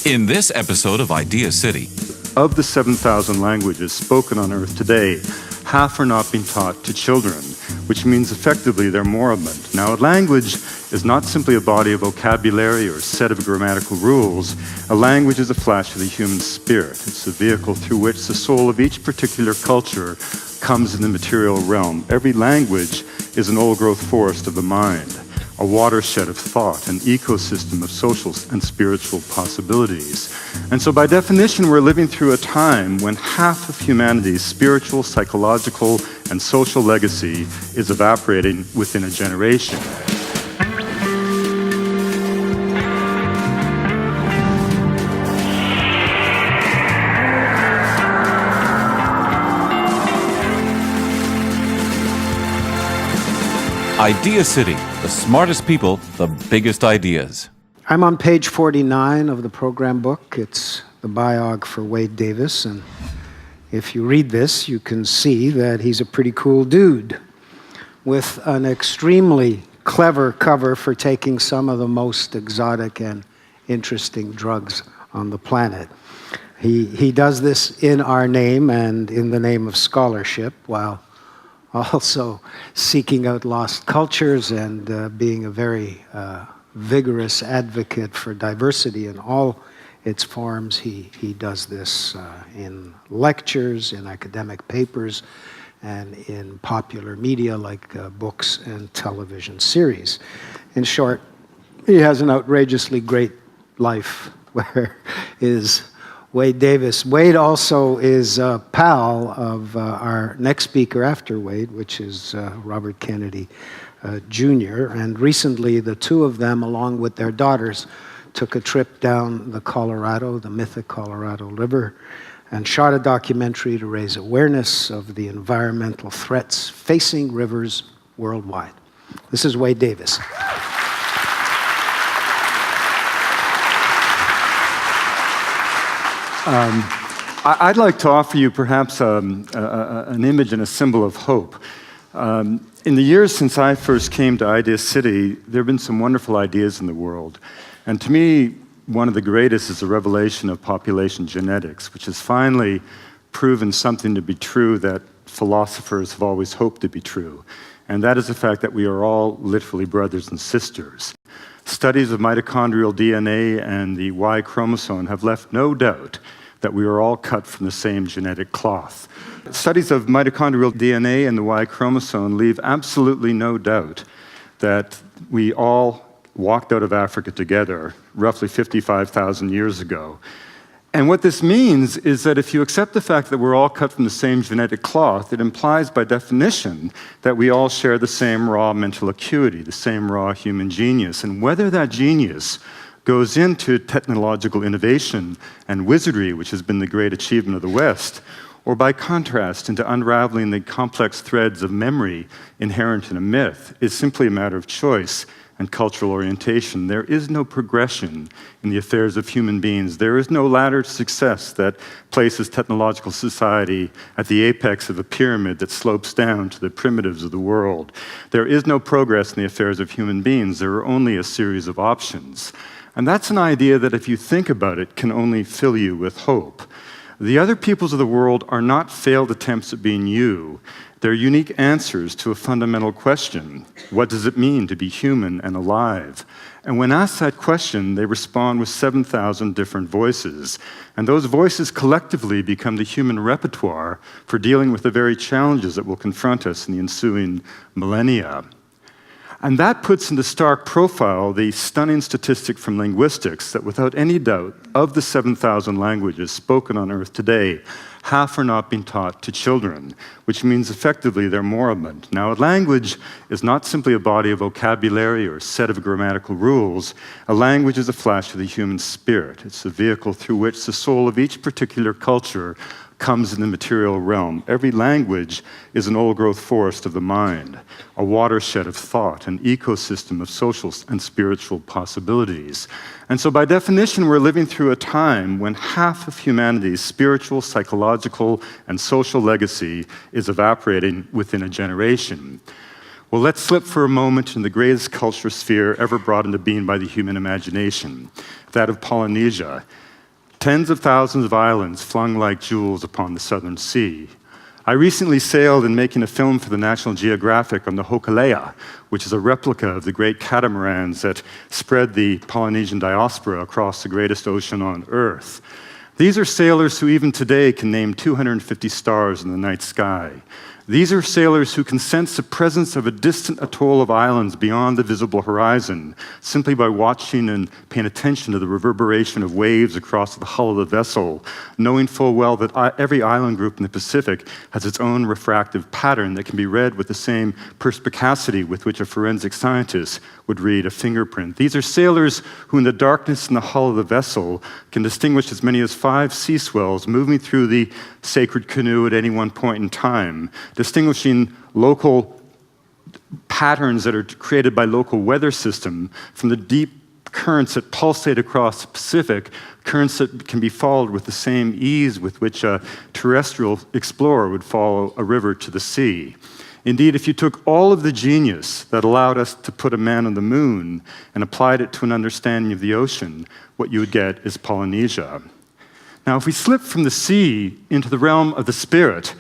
In this episode of Ideacity, of the 7,000 languages spoken on Earth today, half are not being taught to children, which means effectively they're moribund. Now, a language is not simply a body of vocabulary or a set of grammatical rules. A language is a flash of the human spirit. It's the vehicle through which the soul of each particular culture comes in the material realm. Every language is an old-growth forest of the mind, a watershed of thought, an ecosystem of social and spiritual possibilities. And so by definition, we're living through a time when half of humanity's spiritual, psychological, and social legacy is evaporating within a generation. Ideacity, the smartest people, the biggest ideas. I'm on page 49 of the program book. It's the biog for Wade Davis, and if you read this, you can see that he's a pretty cool dude with an extremely clever cover for taking some of the most exotic and interesting drugs on the planet. He does this in our name and in the name of scholarship, while also seeking out lost cultures and being a very vigorous advocate for diversity in all its forms. He does this in lectures, in academic papers, and in popular media like books and television series. In short, he has an outrageously great life where is Wade Davis. Wade also is a pal of our next speaker after Wade, which is Robert Kennedy Jr. And recently, the two of them, along with their daughters, took a trip down the Colorado, the mythic Colorado River, and shot a documentary to raise awareness of the environmental threats facing rivers worldwide. This is Wade Davis. I'd like to offer you perhaps an image and a symbol of hope. In the years since I first came to Ideacity, there have been some wonderful ideas in the world. And to me, one of the greatest is the revelation of population genetics, which has finally proven something to be true that philosophers have always hoped to be true. And that is the fact that we are all literally brothers and sisters. Studies of mitochondrial DNA and the Y chromosome have left no doubt that we are all cut from the same genetic cloth. Studies of mitochondrial DNA and the Y chromosome leave absolutely no doubt that we all walked out of Africa together roughly 55,000 years ago. And what this means is that if you accept the fact that we're all cut from the same genetic cloth, it implies by definition that we all share the same raw mental acuity, the same raw human genius. And whether that genius goes into technological innovation and wizardry, which has been the great achievement of the West, or by contrast into unraveling the complex threads of memory inherent in a myth, is simply a matter of choice and cultural orientation. There is no progression in the affairs of human beings. There is no ladder to success that places technological society at the apex of a pyramid that slopes down to the primitives of the world. There is no progress in the affairs of human beings. There are only a series of options. And that's an idea that, if you think about it, can only fill you with hope. The other peoples of the world are not failed attempts at being you. They're unique answers to a fundamental question. What does it mean to be human and alive? And when asked that question, they respond with 7,000 different voices. And those voices collectively become the human repertoire for dealing with the very challenges that will confront us in the ensuing millennia. And that puts into stark profile the stunning statistic from linguistics that, without any doubt, of the 7,000 languages spoken on Earth today, half are not being taught to children, which means effectively they're moribund. Now, a language is not simply a body of vocabulary or a set of grammatical rules. A language is a flash of the human spirit. It's the vehicle through which the soul of each particular culture comes in the material realm. Every language is an old-growth forest of the mind, a watershed of thought, an ecosystem of social and spiritual possibilities. And so by definition, we're living through a time when half of humanity's spiritual, psychological, and social legacy is evaporating within a generation. Well, let's slip for a moment in the greatest culture sphere ever brought into being by the human imagination, that of Polynesia. tens of thousands of islands flung like jewels upon the southern sea. I recently sailed in making a film for the National Geographic on the Hokulea, which is a replica of the great catamarans that spread the Polynesian diaspora across the greatest ocean on Earth. These are sailors who even today can name 250 stars in the night sky. These are sailors who can sense the presence of a distant atoll of islands beyond the visible horizon simply by watching and paying attention to the reverberation of waves across the hull of the vessel, knowing full well that every island group in the Pacific has its own refractive pattern that can be read with the same perspicacity with which a forensic scientist would read a fingerprint. These are sailors who, in the darkness in the hull of the vessel, can distinguish as many as 5 sea swells moving through the sacred canoe at any one point in time, distinguishing local patterns that are created by local weather system from the deep currents that pulsate across the Pacific, currents that can be followed with the same ease with which a terrestrial explorer would follow a river to the sea. Indeed, if you took all of the genius that allowed us to put a man on the moon and applied it to an understanding of the ocean, what you would get is Polynesia. Now, if we slip from the sea into the realm of the spirit,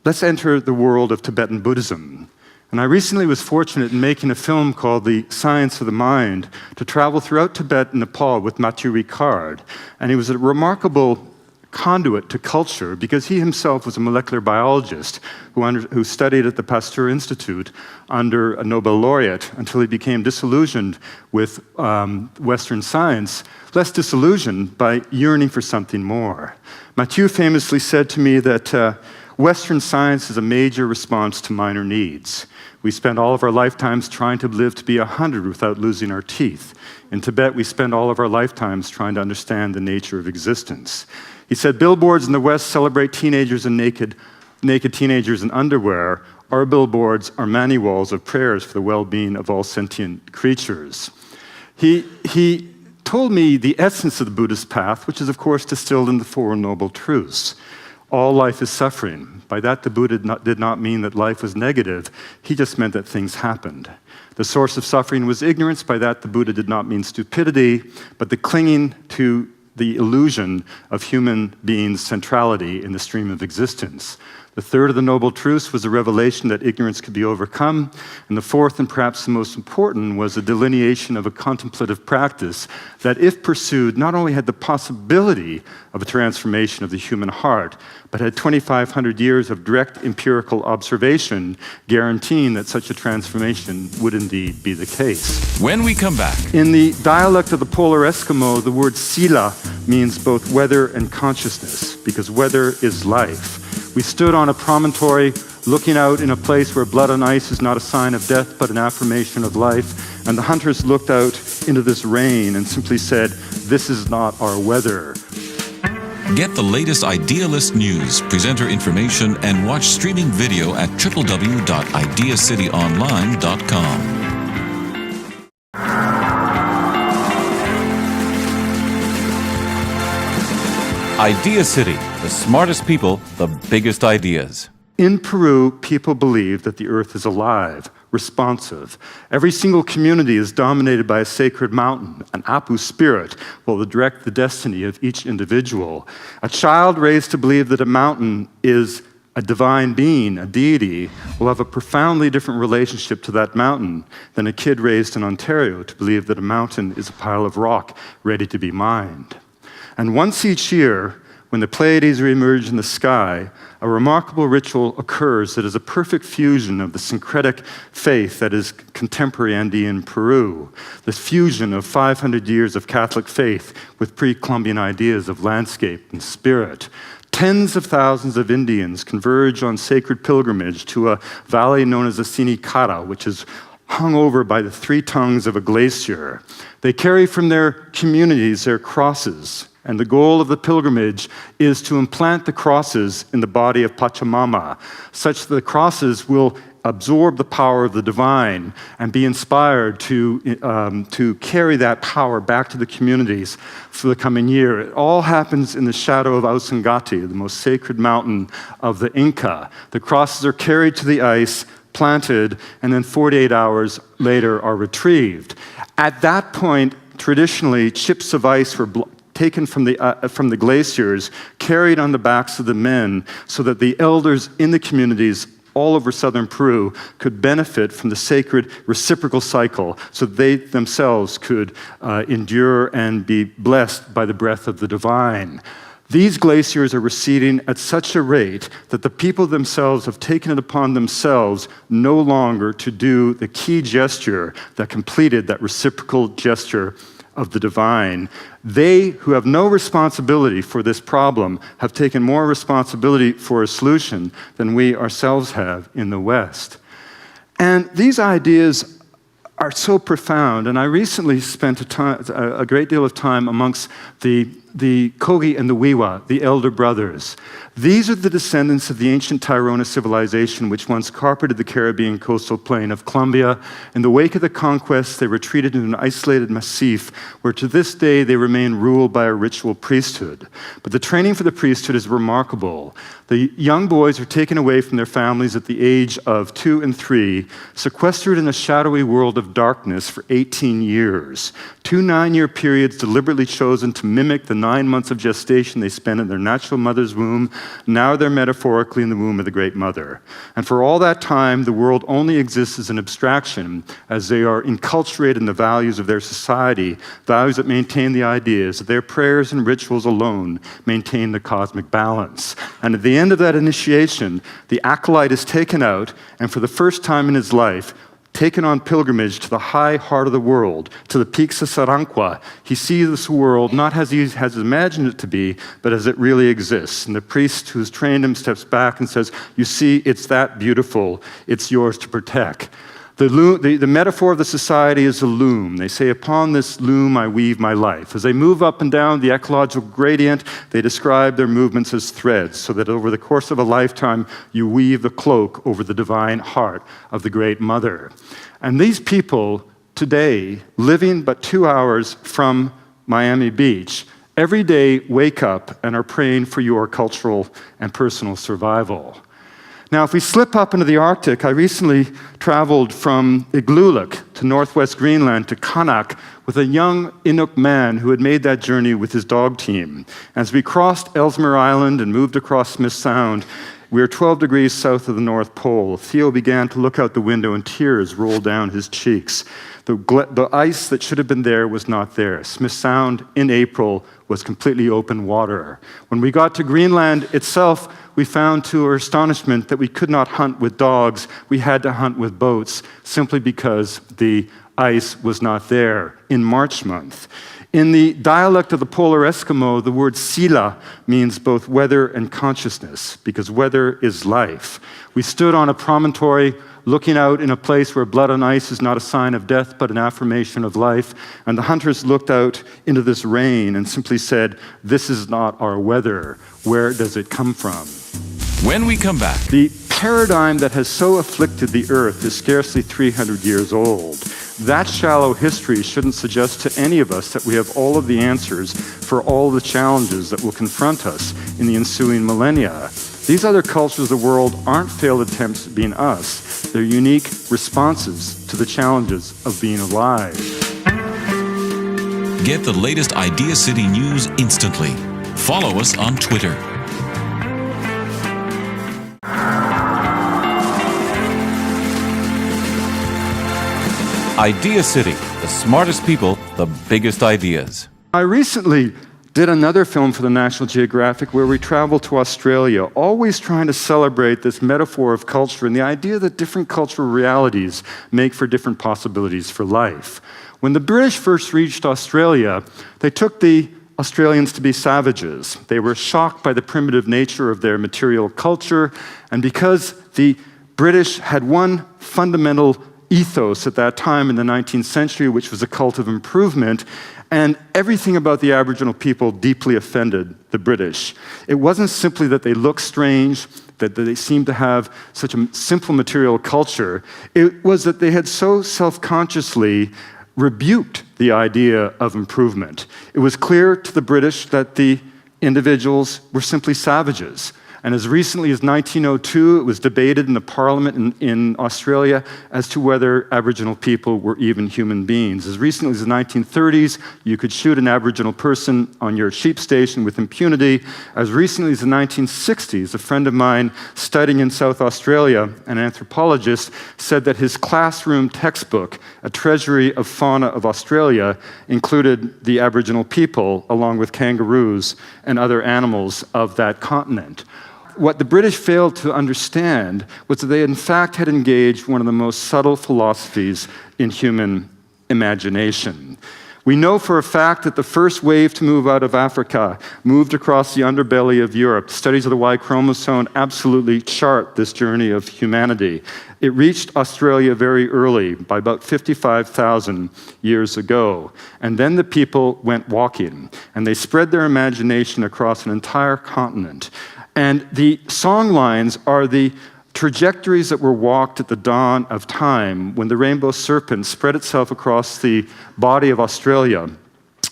let's enter the world of Tibetan Buddhism. And I recently was fortunate in making a film called The Science of the Mind to travel throughout Tibet and Nepal with Mathieu Ricard. And he was a remarkable conduit to culture because he himself was a molecular biologist who studied at the Pasteur Institute under a Nobel laureate until he became disillusioned with Western science, less disillusioned by yearning for something more. Mathieu famously said to me that Western science is a major response to minor needs. We spend all of our lifetimes trying to live to be 100 without losing our teeth. In Tibet, we spend all of our lifetimes trying to understand the nature of existence. He said, billboards in the West celebrate teenagers and naked teenagers in underwear. Our billboards are manuals of prayers for the well-being of all sentient creatures. He told me the essence of the Buddhist path, which is, of course, distilled in the Four Noble Truths. All life is suffering. By that, the Buddha did not mean that life was negative. He just meant that things happened. The source of suffering was ignorance. By that, the Buddha did not mean stupidity, but the clinging to the illusion of human beings' centrality in the stream of existence. The third of the Noble Truths was the revelation that ignorance could be overcome. And the fourth, and perhaps the most important, was the delineation of a contemplative practice that, if pursued, not only had the possibility of a transformation of the human heart, but had 2,500 years of direct empirical observation guaranteeing that such a transformation would indeed be the case. When we come back, in the dialect of the polar Eskimo, the word sila means both weather and consciousness, because weather is life. We stood on a promontory looking out in a place where blood on ice is not a sign of death but an affirmation of life, and the hunters looked out into this rain and simply said, "This is not our weather." get the latest Idealist news, presenter information, and watch streaming video at www.ideacityonline.com. Idea City, the smartest people, the biggest ideas. In Peru, people believe that the earth is alive, responsive. Every single community is dominated by a sacred mountain. An Apu spirit will direct the destiny of each individual. A child raised to believe that a mountain is a divine being, a deity, will have a profoundly different relationship to that mountain than a kid raised in Ontario to believe that a mountain is a pile of rock ready to be mined. And once each year, when the Pleiades reemerge in the sky, a remarkable ritual occurs that is a perfect fusion of the syncretic faith that is contemporary Andean Peru, this fusion of 500 years of Catholic faith with pre-Columbian ideas of landscape and spirit. Tens of thousands of Indians converge on sacred pilgrimage to a valley known as the Sinicara, which is hung over by the three tongues of a glacier. They carry from their communities their crosses, and the goal of the pilgrimage is to implant the crosses in the body of Pachamama, such that the crosses will absorb the power of the divine and be inspired to carry that power back to the communities for the coming year. It all happens in the shadow of Ausangati, the most sacred mountain of the Inca. The crosses are carried to the ice, planted, and then 48 hours later are retrieved. At that point, traditionally, chips of ice were taken from the glaciers, carried on the backs of the men, so that the elders in the communities all over southern Peru could benefit from the sacred reciprocal cycle, so they themselves could endure and be blessed by the breath of the divine. These glaciers are receding at such a rate that the people themselves have taken it upon themselves no longer to do the key gesture that completed that reciprocal gesture of the divine. They who have no responsibility for this problem have taken more responsibility for a solution than we ourselves have in the West. And these ideas are so profound, and I recently spent a great deal of time amongst the Kogi and the Wiwa, the elder brothers. These are the descendants of the ancient Tairona civilization which once carpeted the Caribbean coastal plain of Colombia. In the wake of the conquest, they retreated into an isolated massif where to this day they remain ruled by a ritual priesthood. But the training for the priesthood is remarkable. The young boys are taken away from their families at the age of 2 and 3, sequestered in a shadowy world of darkness for 18 years. 2 9-year periods deliberately chosen to mimic the 9 months of gestation they spent in their natural mother's womb. Now they're metaphorically in the womb of the Great Mother. And for all that time, the world only exists as an abstraction, as they are enculturated in the values of their society, values that maintain the ideas that their prayers and rituals alone maintain the cosmic balance. And at the end of that initiation, the acolyte is taken out, and for the first time in his life, taken on pilgrimage to the high heart of the world, to the peaks of Saranqua. He sees this world not as he has imagined it to be, but as it really exists. And the priest who has trained him steps back and says, "You see, it's that beautiful. It's yours to protect." The metaphor of the society is a loom. They say, upon this loom I weave my life. As they move up and down the ecological gradient, they describe their movements as threads, so that over the course of a lifetime, you weave the cloak over the divine heart of the Great Mother. And these people today, living but 2 hours from Miami Beach, every day wake up and are praying for your cultural and personal survival. Now, if we slip up into the Arctic, I recently traveled from Igloolik to northwest Greenland to Qaanaaq with a young Inuk man who had made that journey with his dog team. As we crossed Ellesmere Island and moved across Smith Sound, we were 12 degrees south of the North Pole. Theo began to look out the window and tears rolled down his cheeks. The ice that should have been there was not there. Smith Sound in April was completely open water. When we got to Greenland itself, we found to our astonishment that we could not hunt with dogs. We had to hunt with boats simply because the ice was not there in March month. In the dialect of the polar Eskimo, the word sila means both weather and consciousness, because weather is life. We stood on a promontory looking out in a place where blood on ice is not a sign of death, but an affirmation of life. And the hunters looked out into this rain and simply said, "This is not our weather. Where does it come from?" When we come back, the paradigm that has so afflicted the earth is scarcely 300 years old. That shallow history shouldn't suggest to any of us that we have all of the answers for all the challenges that will confront us in the ensuing millennia. These other cultures of the world aren't failed attempts at being us. They're unique responses to the challenges of being alive. Get the latest Idea City news instantly. Follow us on Twitter. Idea City, the smartest people, the biggest ideas. I recently did another film for the National Geographic where we traveled to Australia, always trying to celebrate this metaphor of culture and the idea that different cultural realities make for different possibilities for life. When the British first reached Australia, they took the Australians to be savages. They were shocked by the primitive nature of their material culture, and because the British had one fundamental ethos at that time in the 19th century, which was a cult of improvement, and everything about the Aboriginal people deeply offended the British. It wasn't simply that they looked strange, that they seemed to have such a simple material culture. It was that they had so self-consciously rebuked the idea of improvement. It was clear to the British that the individuals were simply savages, And as recently as 1902, it was debated in the parliament in Australia as to whether Aboriginal people were even human beings. As recently as the 1930s, you could shoot an Aboriginal person on your sheep station with impunity. As recently as the 1960s, a friend of mine studying in South Australia, an anthropologist, said that his classroom textbook, A Treasury of Fauna of Australia, included the Aboriginal people along with kangaroos and other animals of that continent. What the British failed to understand was that they in fact had engaged one of the most subtle philosophies in human imagination. We know for a fact that the first wave to move out of Africa moved across the underbelly of Europe. Studies of the Y chromosome absolutely chart this journey of humanity. It reached Australia very early, by about 55,000 years ago. And then the people went walking, and they spread their imagination across an entire continent. And the song lines are the trajectories that were walked at the dawn of time when the rainbow serpent spread itself across the body of Australia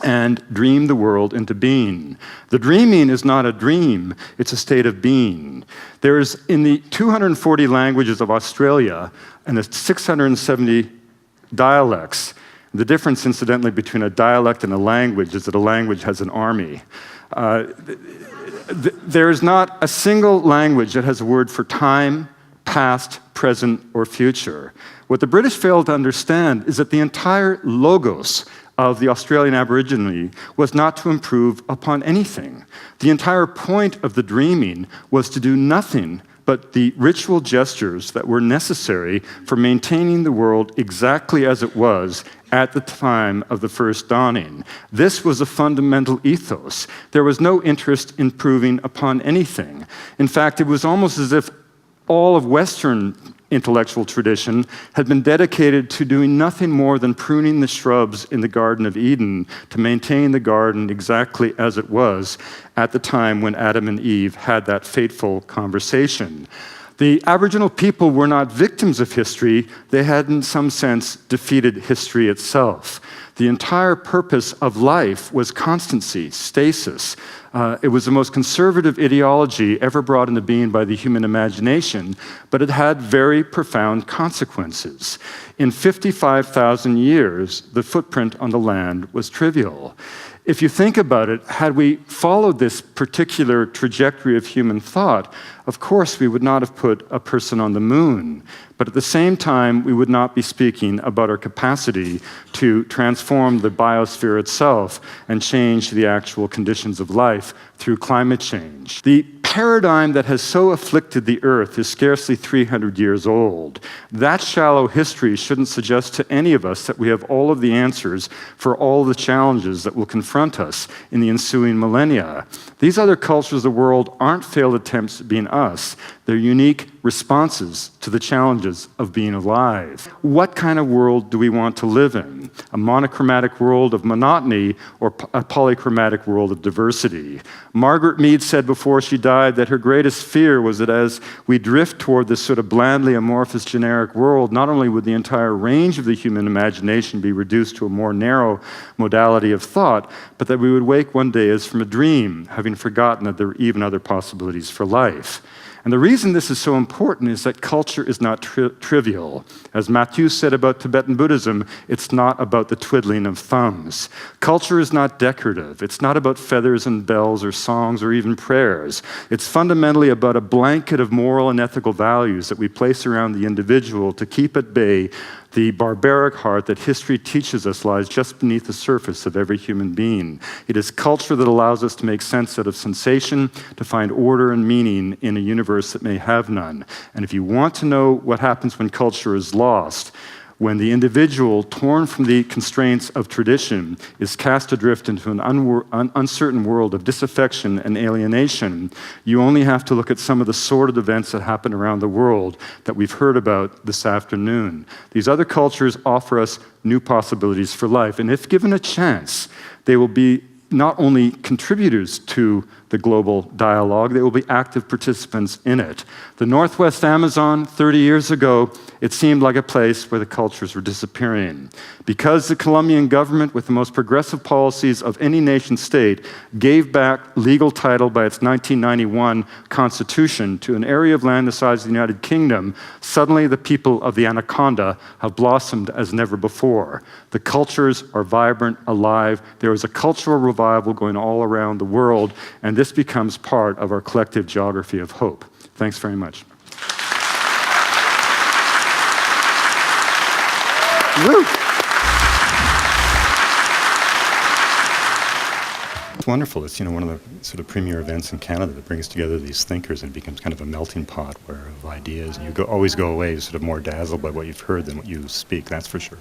and dreamed the world into being. The dreaming is not a dream, it's a state of being. There is, in the 240 languages of Australia and the 670 dialects, the difference, incidentally, between a dialect and a language is that a language has an army. There is not a single language that has a word for time, past, present, or future. What the British failed to understand is that the entire logos of the Australian Aborigine was not to improve upon anything. The entire point of the dreaming was to do nothing but the ritual gestures that were necessary for maintaining the world exactly as it was at the time of the first dawning. This was a fundamental ethos. There was no interest in improving upon anything. In fact, it was almost as if all of Western intellectual tradition had been dedicated to doing nothing more than pruning the shrubs in the Garden of Eden to maintain the garden exactly as it was at the time when Adam and Eve had that fateful conversation. The Aboriginal people were not victims of history. They had, in some sense, defeated history itself. The entire purpose of life was constancy, stasis. It was the most conservative ideology ever brought into being by the human imagination, but it had very profound consequences. In 55,000 years, the footprint on the land was trivial. If you think about it, had we followed this particular trajectory of human thought, of course we would not have put a person on the moon. But at the same time, we would not be speaking about our capacity to transform the biosphere itself and change the actual conditions of life through climate change. The paradigm that has so afflicted the Earth is scarcely 300 years old. That shallow history shouldn't suggest to any of us that we have all of the answers for all the challenges that will confront us in the ensuing millennia. These other cultures of the world aren't failed attempts at being us. They're unique responses to the challenges of being alive. What kind of world do we want to live in? A monochromatic world of monotony or a polychromatic world of diversity? Margaret Mead said before she died that her greatest fear was that as we drift toward this sort of blandly amorphous generic world, not only would the entire range of the human imagination be reduced to a more narrow modality of thought, but that we would wake one day as from a dream, having forgotten that there were even other possibilities for life. And the reason this is so important is that culture is not trivial. As Matthew said about Tibetan Buddhism, it's not about the twiddling of thumbs. Culture is not decorative. It's not about feathers and bells or songs or even prayers. It's fundamentally about a blanket of moral and ethical values that we place around the individual to keep at bay the barbaric heart that history teaches us lies just beneath the surface of every human being. It is culture that allows us to make sense out of sensation, to find order and meaning in a universe that may have none. And if you want to know what happens when culture is lost, when the individual, torn from the constraints of tradition, is cast adrift into an uncertain world of disaffection and alienation, you only have to look at some of the sordid events that happen around the world that we've heard about this afternoon. These other cultures offer us new possibilities for life, and if given a chance, they will be not only contributors to the global dialogue, they will be active participants in it. The Northwest Amazon, 30 years ago, it seemed like a place where the cultures were disappearing. Because the Colombian government, with the most progressive policies of any nation state, gave back legal title by its 1991 constitution to an area of land the size of the United Kingdom, suddenly the people of the Anaconda have blossomed as never before. The cultures are vibrant, alive. There is a cultural revival going all around the world, and this becomes part of our collective geography of hope. Thanks very much. Woo! It's wonderful. It's one of the sort of premier events in Canada that brings together these thinkers and becomes kind of a melting pot of ideas. And you always go away sort of more dazzled by what you've heard than what you speak, that's for sure.